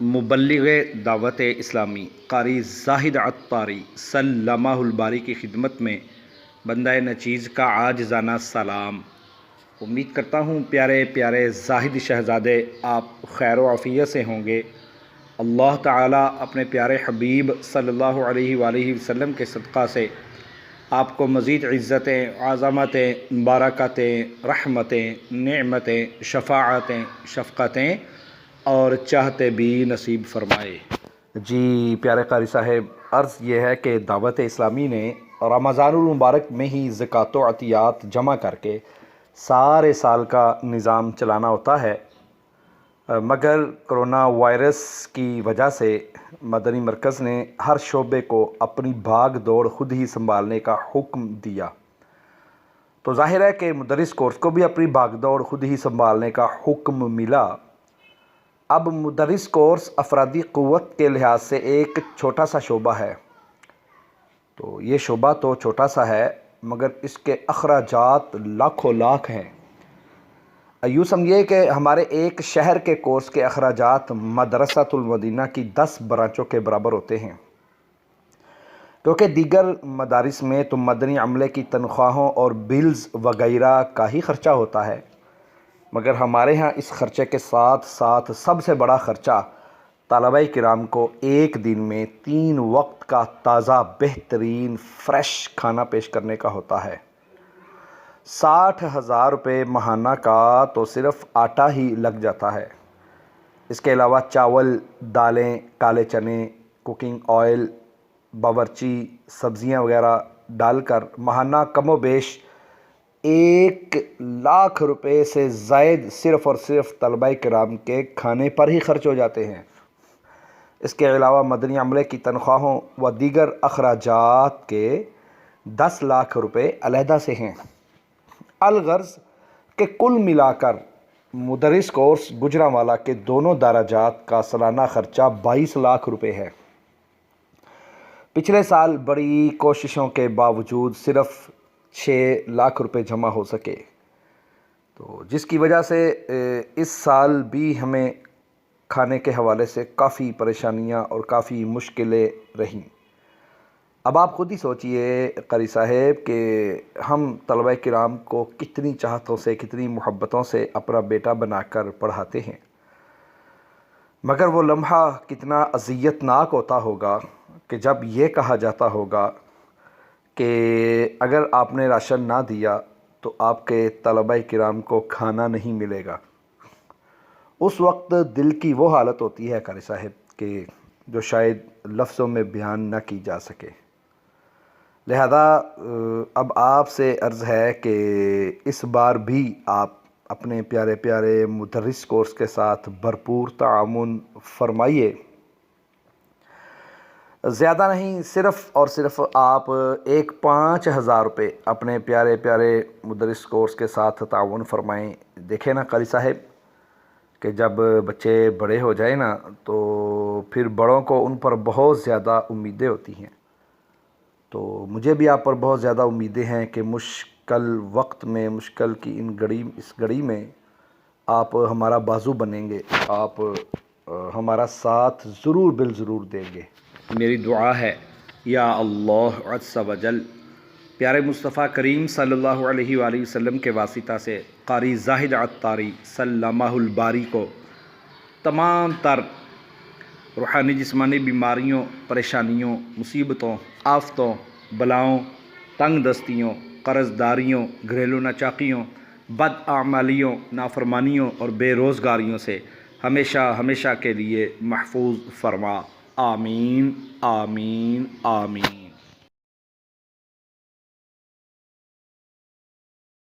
مبلغ دعوت اسلامی قاری زاہد عطاری سلمہ الباری کی خدمت میں بندہ نچیز کا عاجزانہ سلام۔ امید کرتا ہوں پیارے پیارے زاہد شہزادے آپ خیر و عافیت سے ہوں گے۔ اللہ تعالیٰ اپنے پیارے حبیب صلی اللہ علیہ وآلہ وسلم کے صدقہ سے آپ کو مزید عزتیں، عظمتیں، برکتیں، رحمتیں، نعمتیں، شفاعتیں، شفقتیں اور چاہتے بھی نصیب فرمائے۔ جی پیارے قاری صاحب، عرض یہ ہے کہ دعوت اسلامی نے رمضان المبارک میں ہی زکوٰۃ و عطیات جمع کر کے سارے سال کا نظام چلانا ہوتا ہے، مگر کرونا وائرس کی وجہ سے مدنی مرکز نے ہر شعبے کو اپنی بھاگ دوڑ خود ہی سنبھالنے کا حکم دیا، تو ظاہر ہے کہ مدرس کورس کو بھی اپنی بھاگ دوڑ خود ہی سنبھالنے کا حکم ملا۔ اب مدرس کورس افرادی قوت کے لحاظ سے ایک چھوٹا سا شعبہ ہے، تو یہ شعبہ تو چھوٹا سا ہے مگر اس کے اخراجات لاکھوں لاکھ ہیں۔ یوں سمجھیے کہ ہمارے ایک شہر کے کورس کے اخراجات مدرسۃ المدینہ کی 10 برانچوں کے برابر ہوتے ہیں، کیونکہ دیگر مدارس میں تو مدنی عملے کی تنخواہوں اور بلز وغیرہ کا ہی خرچہ ہوتا ہے، مگر ہمارے ہاں اس خرچے کے ساتھ ساتھ سب سے بڑا خرچہ طلبہ کرام کو ایک دن میں 3 وقت کا تازہ بہترین فریش کھانا پیش کرنے کا ہوتا ہے۔ 60,000 روپے ماہانہ کا تو صرف آٹا ہی لگ جاتا ہے، اس کے علاوہ چاول، دالیں، کالے چنے، کوکنگ آئل، باورچی، سبزیاں وغیرہ ڈال کر ماہانہ کم و بیش 1,00,000 روپے سے زائد صرف اور صرف طلبہ کرام کے کھانے پر ہی خرچ ہو جاتے ہیں۔ اس کے علاوہ مدنی عملے کی تنخواہوں و دیگر اخراجات کے 10 لاکھ روپے علیحدہ سے ہیں۔ الغرض کہ کل ملا کر مدرس کورس گجرانوالہ کے دونوں دراجات کا سالانہ خرچہ 22 لاکھ روپے ہے۔ پچھلے سال بڑی کوششوں کے باوجود صرف 6 لاکھ روپے جمع ہو سکے، تو جس کی وجہ سے اس سال بھی ہمیں کھانے کے حوالے سے کافی پریشانیاں اور کافی مشکلیں رہیں۔ اب آپ خود ہی سوچئے قاری صاحب کہ ہم طلبہ کرام کو کتنی چاہتوں سے، کتنی محبتوں سے اپنا بیٹا بنا کر پڑھاتے ہیں، مگر وہ لمحہ کتنا اذیت ناک ہوتا ہوگا کہ جب یہ کہا جاتا ہوگا کہ اگر آپ نے راشن نہ دیا تو آپ کے طلبہ کرام کو کھانا نہیں ملے گا۔ اس وقت دل کی وہ حالت ہوتی ہے قاری صاحب کہ جو شاید لفظوں میں بیان نہ کی جا سکے۔ لہذا اب آپ سے عرض ہے کہ اس بار بھی آپ اپنے پیارے پیارے مدرس کورس کے ساتھ بھرپور تعاون فرمائیے۔ زیادہ نہیں، صرف اور صرف آپ 5,000 روپے اپنے پیارے پیارے مدرس کورس کے ساتھ تعاون فرمائیں۔ دیکھیں نا قاری صاحب کہ جب بچے بڑے ہو جائیں نا تو پھر بڑوں کو ان پر بہت زیادہ امیدیں ہوتی ہیں، تو مجھے بھی آپ پر بہت زیادہ امیدیں ہیں کہ مشکل وقت میں، مشکل کی اس گھڑی میں آپ ہمارا بازو بنیں گے، آپ ہمارا ساتھ ضرور بالضرور دیں گے۔ میری دعا ہے یا اللہ عز و جل پیارے مصطفیٰ کریم صلی اللہ علیہ وآلہ وسلم کے واسطہ سے قاری زاہد عطاری سلمہ الباری کو تمام تر روحانی جسمانی بیماریوں، پریشانیوں، مصیبتوں، آفتوں، بلاؤں، تنگ دستیوں، قرض داریوں، گھریلو ناچاقیوں، بد اعمالیوں، نافرمانیوں اور بے روزگاریوں سے ہمیشہ ہمیشہ کے لیے محفوظ فرما۔ آمین آمین آمین۔